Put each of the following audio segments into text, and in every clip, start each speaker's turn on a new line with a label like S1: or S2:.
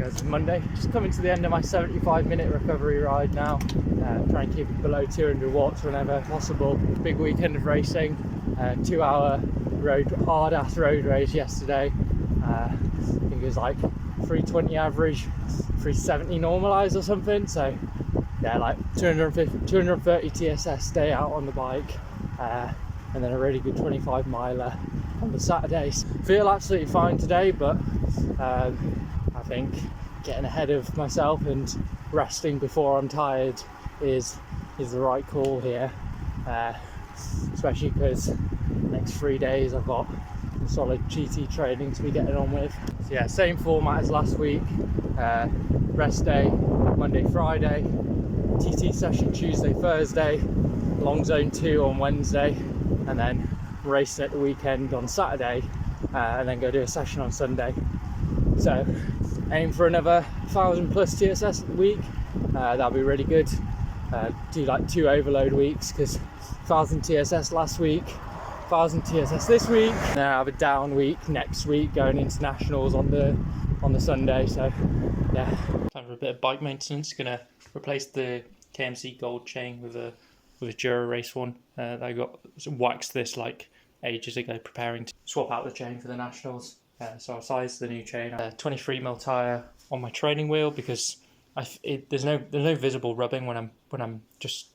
S1: guys, it's Monday. Just coming to the end of my 75-minute recovery ride now. Try and keep it below 200 watts whenever possible. Big weekend of racing. 2-hour hard-ass road race yesterday. I think it was like 320 average, 370 normalised or something. So yeah, like 230 TSS day out on the bike. And then a really good 25 miler on the Saturdays. Feel absolutely fine today, but I think getting ahead of myself and resting before I'm tired is the right call here, especially because the next 3 days I've got some solid GT training to be getting on with. So yeah, same format as last week. Rest day Monday, Friday, TT session Tuesday, Thursday, long zone 2 on Wednesday, and then racing at the weekend on Saturday, and then go do a session on Sunday. So aim for another 1,000 plus TSS at the week. That'll be really good. Do like 2 overload weeks, because 1,000 TSS last week, 1,000 TSS this week. Then I have a down week next week going into nationals on the Sunday. So yeah, time for a bit of bike maintenance. Gonna replace the KMC Gold chain with a Dura Race one. I got waxed this like ages ago, preparing to swap out the chain for the nationals. So I sized the new chain. 23mm tyre on my training wheel, because there's no visible rubbing when I'm just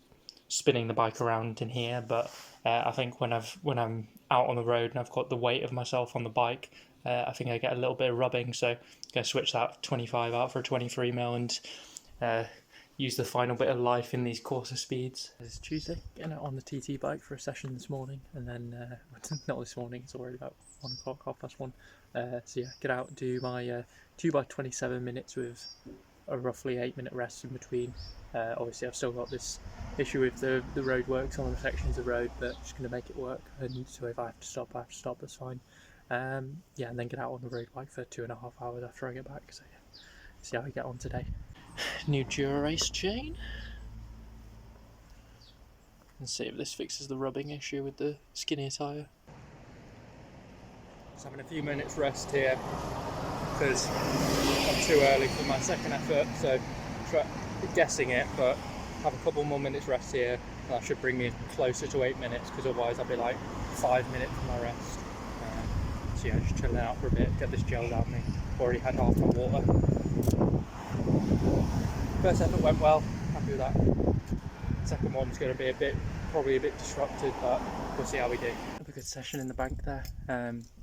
S1: spinning the bike around in here. But I think when I'm out on the road and I've got the weight of myself on the bike, I think I get a little bit of rubbing. So I'm gonna switch that 25 out for a 23mm and use the final bit of life in these coarser speeds. It's Tuesday, getting out on the TT bike for a session this morning, and then not this morning, it's already about 1 o'clock, 1:30. So yeah, get out and do my 2x27 minutes with a roughly 8-minute rest in between. Obviously I've still got this issue with the road works on the sections of road, but just going to make it work, and so if I have to stop, that's fine. Yeah, and then get out on the road bike for 2.5 hours after I get back. So yeah, see how we get on today. New Dura Race chain, and see if this fixes the rubbing issue with the skinnier tyre. Just having a few minutes rest here because I'm too early for my second effort, so guessing it, but have a couple more minutes rest here, and that should bring me closer to 8 minutes, because otherwise I'll be like 5 minutes for my rest. So yeah, just chilling out for a bit, get this gelled out of me. Already had half my water. First effort went well, happy with that. Second one's going to be probably a bit disrupted, but we'll see how we do. Have a good session in the bank there.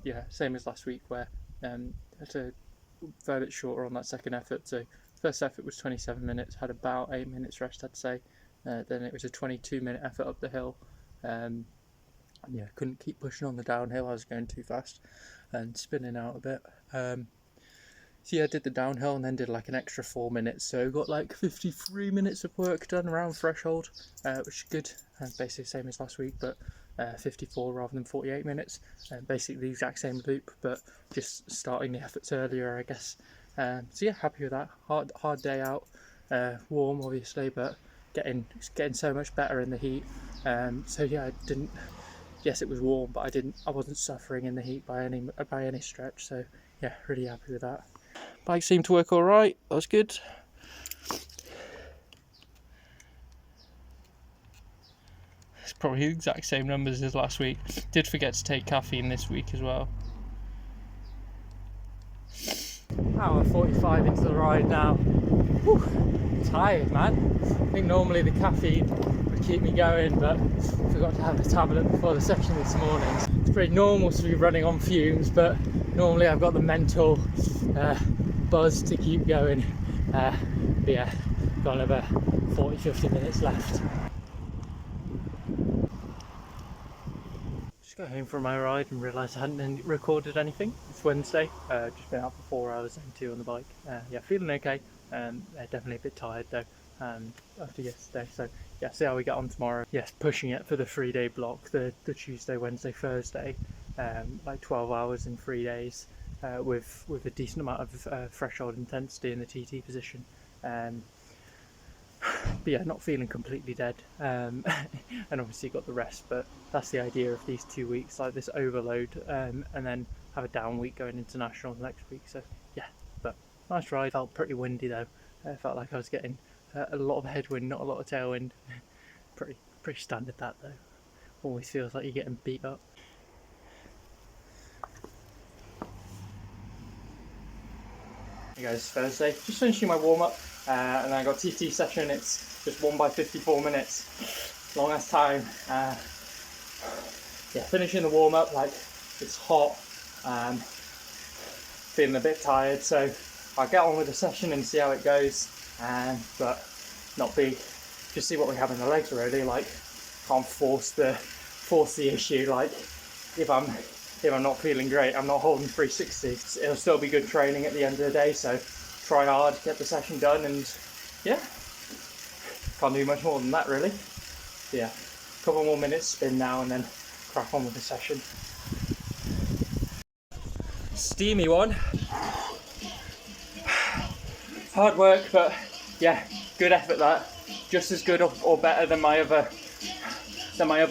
S1: Yeah, same as last week, where had a fair bit shorter on that second effort. So first effort was 27 minutes, had about 8 minutes rest, I'd say. Then it was a 22-minute effort up the hill. Yeah, couldn't keep pushing on the downhill, I was going too fast and spinning out a bit. So yeah, I did the downhill and then did like an extra 4 minutes, so got like 53 minutes of work done around threshold, which is good. Basically the same as last week, but 54 rather than 48 minutes. Basically the exact same loop, but just starting the efforts earlier, I guess. So yeah, happy with that. Hard day out, warm obviously, but getting so much better in the heat. So yeah, yes, it was warm, but I wasn't suffering in the heat by any stretch. So yeah, really happy with that. Bike seemed to work all right. That was good. It's probably the exact same numbers as last week. Did forget to take caffeine this week as well. Hour 45 into the ride now. Whew, tired, man. I think normally the caffeine would keep me going, but forgot to have the tablet before the session this morning. It's pretty normal to be running on fumes, but normally I've got the mental buzz to keep going. But yeah, got another 40-50 minutes left. Just got home from my ride and realised I hadn't recorded anything. It's Wednesday, just been out for 4 hours and 2 on the bike. Yeah, feeling okay. Definitely a bit tired though after yesterday. So yeah, see how we get on tomorrow. Yes, pushing it for the 3-day block, the Tuesday, Wednesday, Thursday, like 12 hours in 3 days. With a decent amount of threshold intensity in the TT position. But yeah, not feeling completely dead, and obviously got the rest, but that's the idea of these 2 weeks, like this overload, and then have a down week going into nationals next week. So yeah, but Nice ride. Felt pretty windy though. Felt like I was getting a lot of headwind, not a lot of tailwind. pretty standard that though. Always feels like you're getting beat up. Hey guys, Thursday. Just finishing my warm up, and then I got TT session. It's just 1 by 54 minutes. Long ass time. Yeah, finishing the warm up, like it's hot. Feeling a bit tired, so I'll get on with the session and see how it goes. But just see what we have in the legs really. Like, can't force the issue. Like, if I'm not feeling great, I'm not holding 360. It'll still be good training at the end of the day, so try hard, get the session done, and yeah, can't do much more than that really. So yeah, a couple more minutes spin now and then crack on with the session. Steamy one. Hard work, but yeah, good effort that. Just as good or better than my other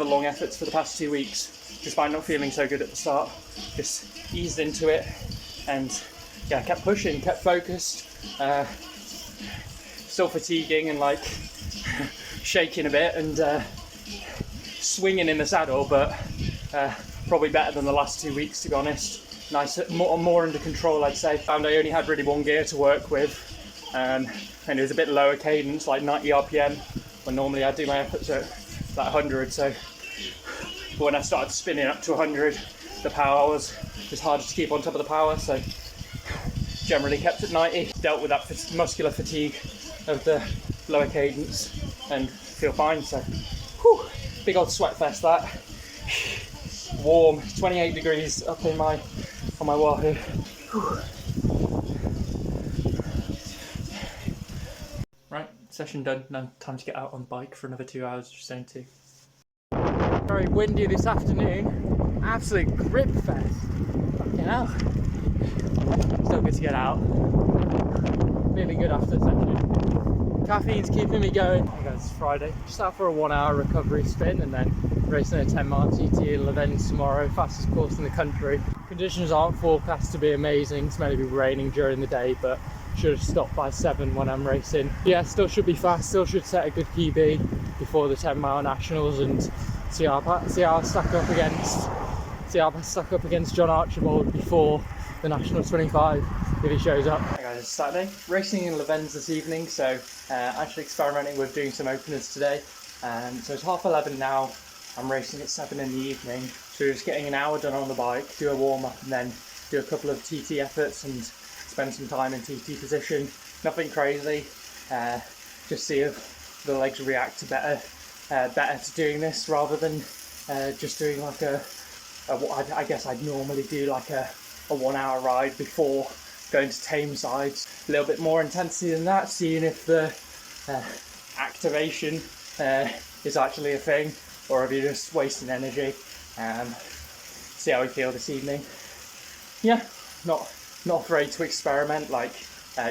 S1: long efforts for the past 2 weeks. Despite not feeling so good at the start, just eased into it, and yeah, kept pushing, kept focused. Still fatiguing and like shaking a bit and swinging in the saddle, but probably better than the last 2 weeks, to be honest. Nice, more under control, I'd say. Found I only had really one gear to work with, and it was a bit lower cadence, like 90 RPM, when normally I do my efforts at like 100. So but when I started spinning up to 100, the power was harder to keep on top of the power, so generally kept at 90. Dealt with that muscular fatigue of the lower cadence and feel fine. So, whew, big old sweat fest that. Warm, 28 degrees up on my wahoo. Whew. Right, session done. Now time to get out on the bike for another 2 hours, just zone 2. Very windy this afternoon. Absolute grip fest. Fucking hell. Still good to get out. Feeling good after the session. Caffeine's keeping me going. Hey guys, it's Friday. Just out for a 1 hour recovery spin and then racing a 10-mile TT in Levens tomorrow. Fastest course in the country. Conditions aren't forecast to be amazing. It's meant to be raining during the day, but should have stopped by 7 when I'm racing. Yeah, still should be fast. Still should set a good PB before the 10-mile nationals and see how I stack up against John Archibald before the National 25 if he shows up. Hey guys, it's Saturday. Racing in Levens this evening, so actually experimenting with doing some openers today. So it's 11:30 now. I'm racing at 7 in the evening, so just getting an hour done on the bike, do a warm up, and then do a couple of TT efforts and spend some time in TT position. Nothing crazy. Just see if the legs react to better to doing this rather than just doing like I guess I'd normally do like a 1 hour ride before going to tame sides. A little bit more intensity than that, seeing if the activation is actually a thing or if you're just wasting energy. See how we feel this evening. Yeah, not afraid to experiment. Like,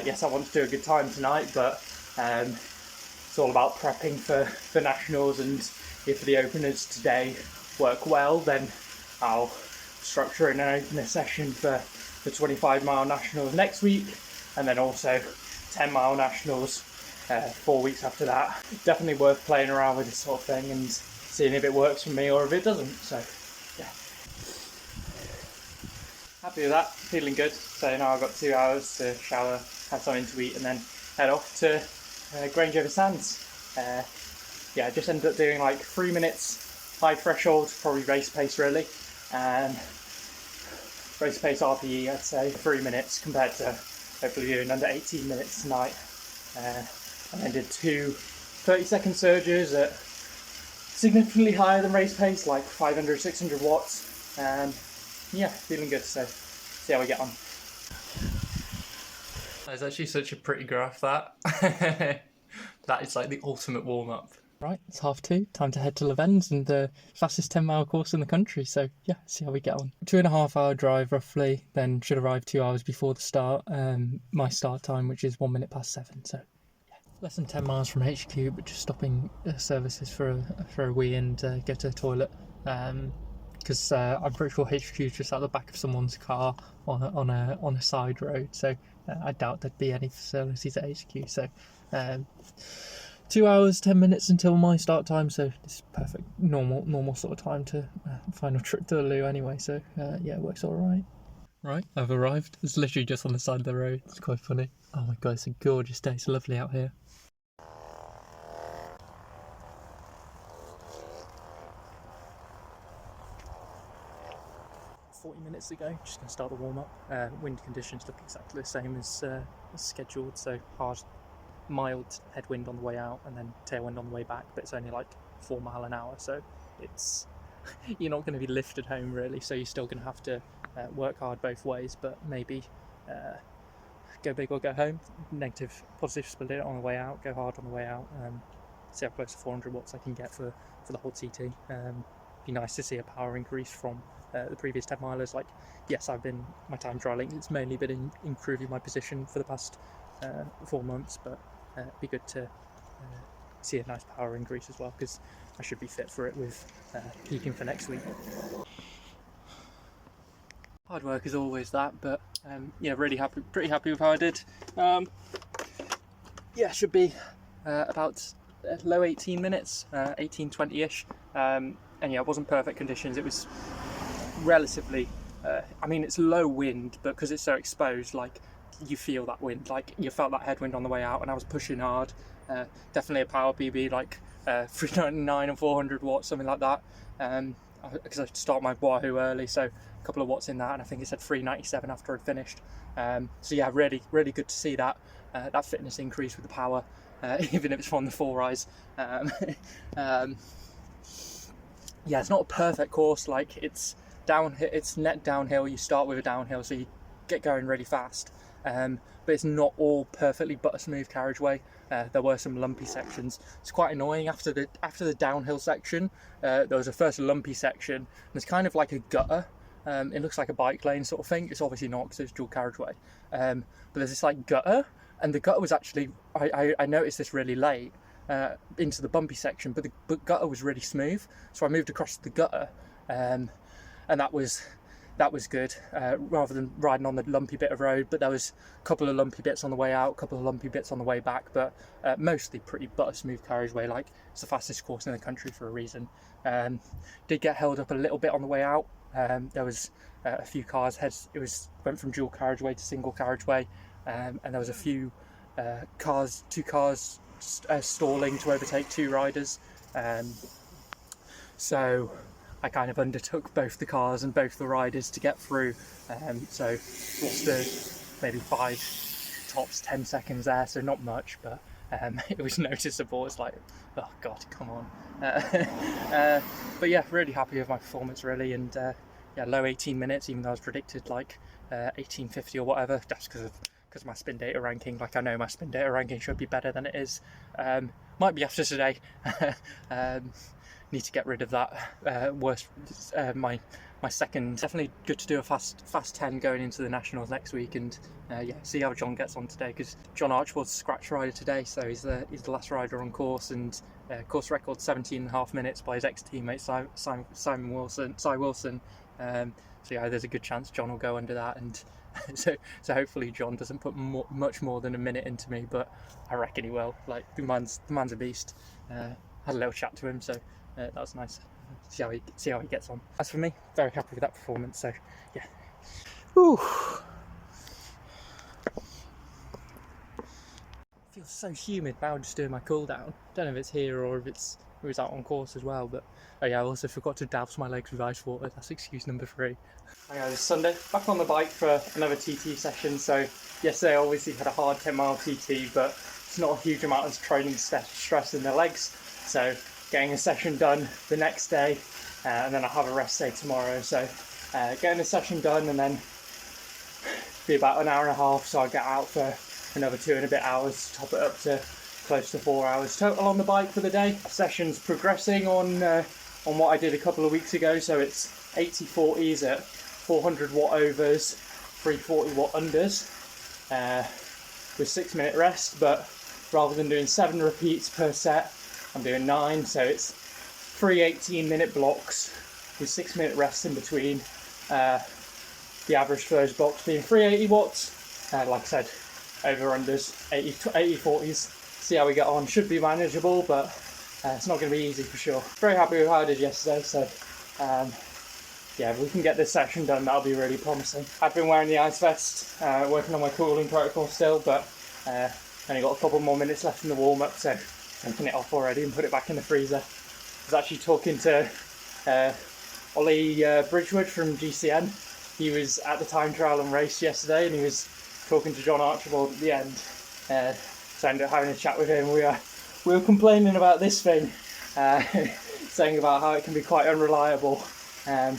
S1: yes, I want to do a good time tonight, but it's all about prepping for nationals, and if the openers today work well, then I'll structure in an opener session for the 25-mile nationals next week, and then also 10-mile nationals 4 weeks after that. Definitely worth playing around with this sort of thing and seeing if it works for me or if it doesn't. So yeah, happy with that, feeling good. So now I've got 2 hours to shower, have something to eat, and then head off to Grange over Sands. Yeah, I just ended up doing like 3 minutes high threshold, probably race pace really, and race pace RPE I'd say 3 minutes compared to hopefully doing under 18 minutes tonight. And then did 2 30-second surges at significantly higher than race pace, like 500, 600 watts. Yeah, feeling good, so see how we get on. That's actually such a pretty graph, that. That is like the ultimate warm-up. Right, it's 2:30, time to head to Levens and the fastest 10-mile course in the country, so yeah, see how we get on. 2.5 hour drive roughly, then should arrive 2 hours before the start, my start time, which is 7:01, so yeah. Less than 10 miles from HQ, but just stopping services for a wee and go to the toilet, because I'm pretty sure HQ is just out the back of someone's car on a side road, so I doubt there'd be any facilities at HQ. So 2 hours 10 minutes until my start time, so it's perfect normal sort of time to final trip to the loo anyway. So yeah, it works all right. Right, I've arrived. It's literally just on the side of the road. It's quite funny. Oh my god, it's a gorgeous day. It's lovely out here. 40 minutes ago, just going to start the warm-up. Wind conditions look exactly the same as scheduled, so hard, mild headwind on the way out and then tailwind on the way back, but it's only like 4 miles an hour, so it's you're not going to be lifted home really, so you're still going to have to work hard both ways, but maybe go big or go home. Negative, positive split it on the way out, go hard on the way out, see how close to 400 watts I can get for the whole TT. Be nice to see a power increase from the previous 10 milers. Like, yes, my time trialing, it's mainly been improving my position for the past 4 months, but it'd be good to see a nice power increase as well, because I should be fit for it with peaking for next week. Hard work is always that, but yeah, pretty happy with how I did. Yeah, should be about low 18 minutes, 18-20-ish. And yeah, it wasn't perfect conditions. It was relatively, I mean, it's low wind, but because it's so exposed, like, you feel that wind, like you felt that headwind on the way out, and I was pushing hard. Definitely a power PB, like 399 and 400 watts, something like that. Because I started my Wahoo early, so a couple of watts in that, and I think it said 397 after I'd finished. So yeah, really good to see that fitness increase with the power, even if it's from the 4-eyes. Yeah, it's not a perfect course. Like, it's downhill, it's net downhill. You start with a downhill, so you get going really fast. But it's not all perfectly butter smooth carriageway. There were some lumpy sections. It's quite annoying after the downhill section. There was a first lumpy section, and it's kind of like a gutter. It looks like a bike lane sort of thing. It's obviously not, because it's dual carriageway. But there's this like gutter, and the gutter was actually, I noticed this really late into the bumpy section, but the gutter was really smooth, so I moved across the gutter, and that was good, rather than riding on the lumpy bit of road. But there was a couple of lumpy bits on the way out, a couple of lumpy bits on the way back, but mostly pretty butter smooth carriageway. Like, it's the fastest course in the country for a reason. Did get held up a little bit on the way out. There was a few cars went from dual carriageway to single carriageway, and there was a few two cars stalling to overtake 2 riders. So I kind of undertook both the cars and both the riders to get through. So lost maybe 5 tops 10 seconds there, so not much, but it was noticeable. It's like, oh god, come on. But yeah, really happy with my performance really, and yeah, low 18 minutes, even though I was predicted like 1850 or whatever. That's because of my spin data ranking. Like, I know my spin data ranking should be better than it is. Might be after today. Need to get rid of that my second. Definitely good to do a fast 10 going into the nationals next week, and yeah, see how John gets on today, because John Archibald's scratch rider today, so he's the last rider on course, and course record 17.5 minutes by his ex-teammate Simon Wilson. So yeah, there's a good chance John will go under that, and so hopefully John doesn't put much more than a minute into me, but I reckon he will. Like, the man's a beast. Had a little chat to him, so that was nice. See how he gets on. As for me, very happy with that performance. So yeah. Ooh. Feels so humid now just doing my cool down. Don't know if it's here or if it was out on course as well, but oh yeah, I also forgot to douse my legs with ice water. That's excuse number 3. Hi guys, it's Sunday, back on the bike for another TT session. So yesterday I obviously had a hard 10-mile TT, but it's not a huge amount of training stress in the legs. So getting a session done the next day, and then I'll have a rest day tomorrow. So getting the session done, and then be about an hour and a half, so I'll get out for another 2 and a bit hours to top it up to close to 4 hours total on the bike for the day. Session's progressing on what I did a couple of weeks ago, so it's 80/40s at 400 watt overs, 340 watt unders, with 6-minute rest, but rather than doing 7 repeats per set, I'm doing 9, so it's 3 18-minute blocks with 6-minute rests in between. The average for those blocks being 380 watts, like I said, over-unders, 80-40s, see how we get on. Should be manageable, but it's not going to be easy for sure. Very happy with how I did yesterday, so yeah, if we can get this section done, that'll be really promising. I've been wearing the ice vest, working on my cooling protocol still, but only got a couple more minutes left in the warm-up, so taking it off already and put it back in the freezer. I was actually talking to Ollie Bridgewood from GCN. He was at the time trial and race yesterday, and he was talking to John Archibald at the end. So I ended up having a chat with him. We were complaining about this thing, saying about how it can be quite unreliable. I'm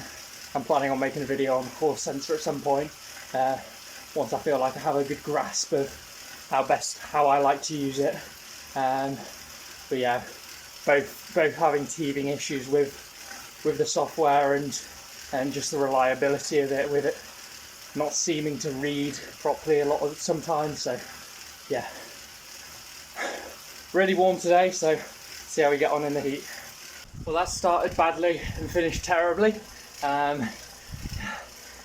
S1: planning on making a video on the force sensor at some point, once I feel like I have a good grasp of how I like to use it. But yeah, both having teething issues with the software and just the reliability of it, with it not seeming to read properly sometimes. So yeah, really warm today, so see how we get on in the heat. Well, that started badly and finished terribly.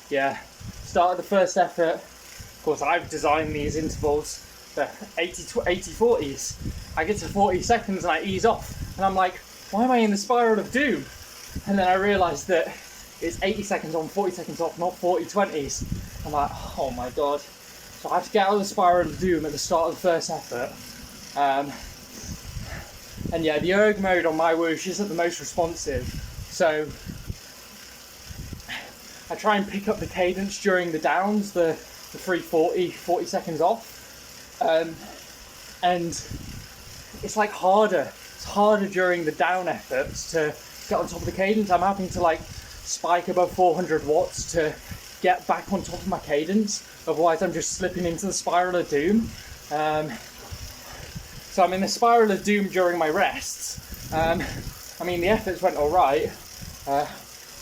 S1: Yeah, started the first effort. Of course, I've designed these intervals, the 80-40s. I get to 40 seconds and I ease off, and I'm like, why am I in the spiral of doom? And then I realised that it's 80 seconds on, 40 seconds off, not 40-20s. I'm like, oh my god. So I have to get out of the spiral of doom at the start of the first effort. And yeah, the erg mode on my whoosh isn't the most responsive, so I try and pick up the cadence during the downs, the free 40 seconds off, and it's like harder. It's harder during the down efforts to get on top of the cadence. I'm having to like spike above 400 watts to get back on top of my cadence, otherwise I'm just slipping into the spiral of doom. So I'm in the spiral of doom during my rests. I mean, the efforts went all right. I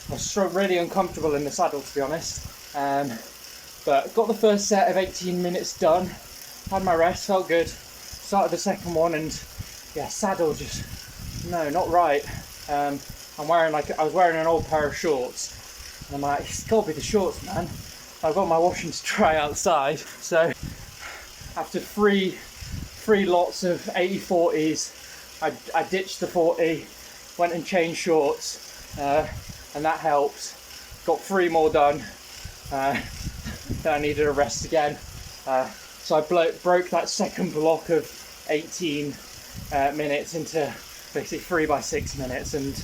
S1: was really uncomfortable in the saddle, to be honest. But got the first set of 18 minutes done. Had my rest, felt good. Started the second one, and yeah, saddle just, no, not right. I was wearing an old pair of shorts, and I'm like, it's got to be the shorts, man. I've got my washing to dry outside, so after three lots of 80-40s, I ditched the 40, went and changed shorts, and that helped. Got 3 more done. Then I needed a rest again, so I broke that second block of 18 minutes into basically 3 by 6 minutes, and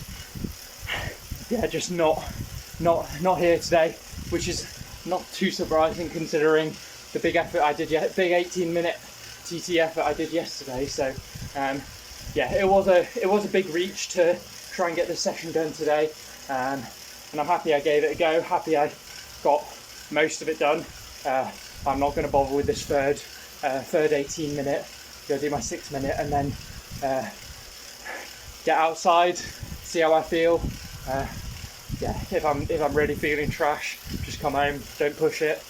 S1: yeah, just not here today, which is not too surprising considering the big effort I did, big 18-minute TT effort I did yesterday. So yeah, it was a big reach to try and get this session done today, and I'm happy I gave it a go. Happy I got most of it done. I'm not going to bother with this third 18-minute. Go do my 6-minute and then get outside, see how I feel. Yeah, if I'm really feeling trash, just come home, don't push it.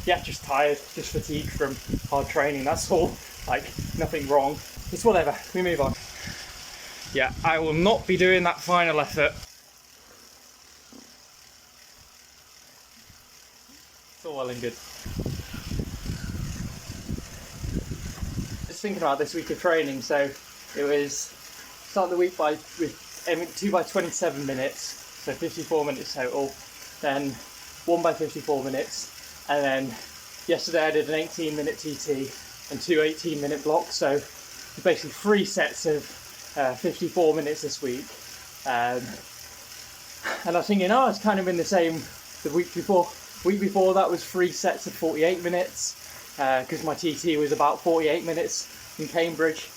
S1: Yeah, just tired, just fatigued from hard training, that's all. Like, nothing wrong. It's whatever, we move on. Yeah, I will not be doing that final effort. It's all well and good. Just thinking about this week of training, so it was start the week with 2 by 27 minutes, so 54 minutes total, then 1 by 54 minutes, and then yesterday I did an 18-minute TT and 2 18-minute blocks, so basically 3 sets of 54 minutes this week. And I was thinking, oh, it's kind of been the same the week before. Week before that was 3 sets of 48 minutes, because my TT was about 48 minutes in Cambridge.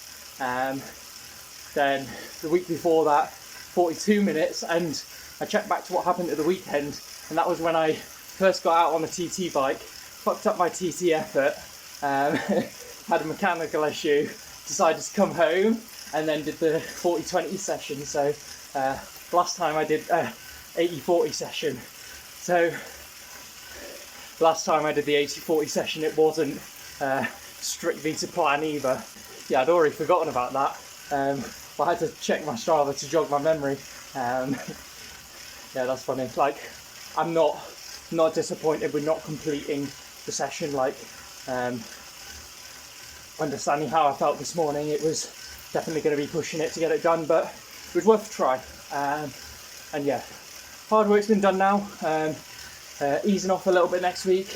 S1: Then the week before that, 42 minutes, and I checked back to what happened at the weekend, and that was when I first got out on a TT bike, fucked up my TT effort, had a mechanical issue, decided to come home, and then did the 40-20 session. So last time I did 80-40 session. So last time I did the 80-40 session, it wasn't strictly to plan either. Yeah, I'd already forgotten about that. I had to check my Strava to jog my memory. Yeah, that's funny. Like, I'm not not disappointed with not completing the session. Like, understanding how I felt this morning, it was definitely going to be pushing it to get it done, but it was worth a try. And yeah, hard work's been done now. Easing off a little bit next week.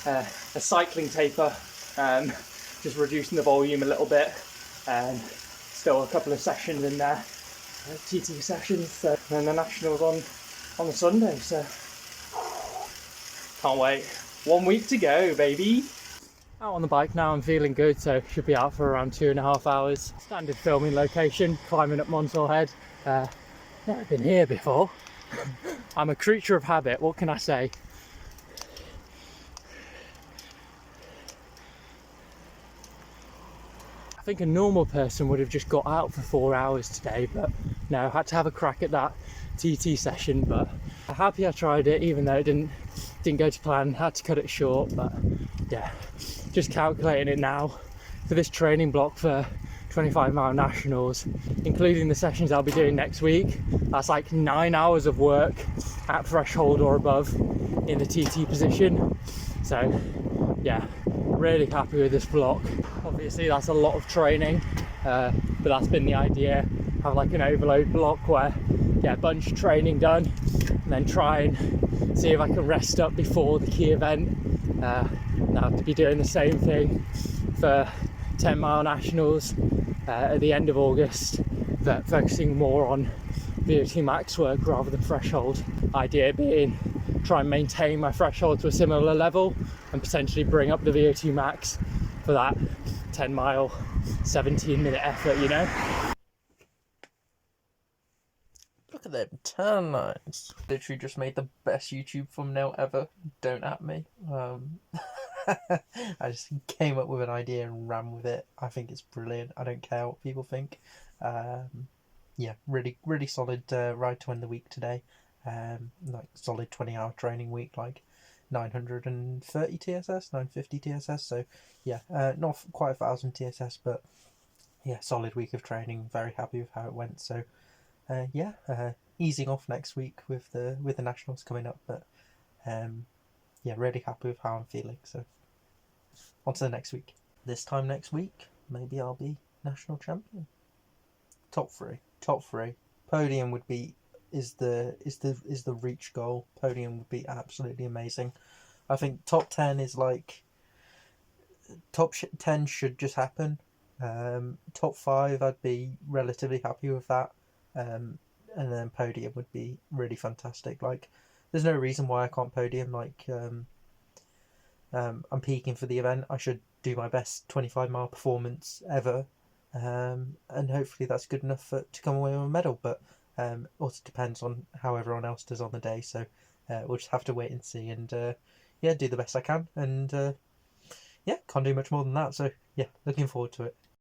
S1: A cycling taper, just reducing the volume a little bit, and still a couple of sessions in there, TT sessions, and then the nationals on the Sunday. So can't wait. 1 week to go, baby. Out on the bike now, I'm feeling good, so should be out for around 2.5 hours. Standard filming location, climbing up Monsell Head. Never been here before. I'm a creature of habit, what can I say? I think a normal person would have just got out for 4 hours today, but no, I had to have a crack at that TT session. But I'm happy I tried it, even though it didn't go to plan. Had to cut it short, but yeah, just calculating it now for this training block for 25-mile nationals, including the sessions I'll be doing next week. That's like 9 hours of work at threshold or above in the TT position. So yeah, really happy with this block. Obviously that's a lot of training, but that's been the idea. Have like an overload block where, yeah, a bunch of training done, and then try and see if I can rest up before the key event. Now to be doing the same thing for 10-mile nationals at the end of August, but focusing more on VO2 max work rather than threshold. Idea being try and maintain my threshold to a similar level and potentially bring up the VO2 max for that 10-mile 17-minute effort, you know.
S2: Look at them turn lines. Literally just made the best YouTube thumbnail ever. Don't at me. I just came up with an idea and ran with it. I think it's brilliant. I don't care what people think. Yeah, really solid ride to end the week today. Like solid 20-hour training week, like 930 TSS, 950 TSS. So yeah, not quite 1,000 TSS, but yeah, solid week of training. Very happy with how it went. So yeah, easing off next week with the nationals coming up, but yeah, really happy with how I'm feeling. So on to the next week. This time next week, maybe I'll be national champion. Top three. Podium would be is the reach goal. Podium would be absolutely amazing. I think top 10 is like top 10 should just happen. Top 5, I'd be relatively happy with that. And then podium would be really fantastic. Like, there's no reason why I can't podium. Like, I'm peaking for the event. I should do my best 25-mile performance ever, and hopefully that's good enough to come away with a medal. But also depends on how everyone else does on the day. So we'll just have to wait and see, and yeah, do the best I can. And yeah, can't do much more than that. So yeah, looking forward to it.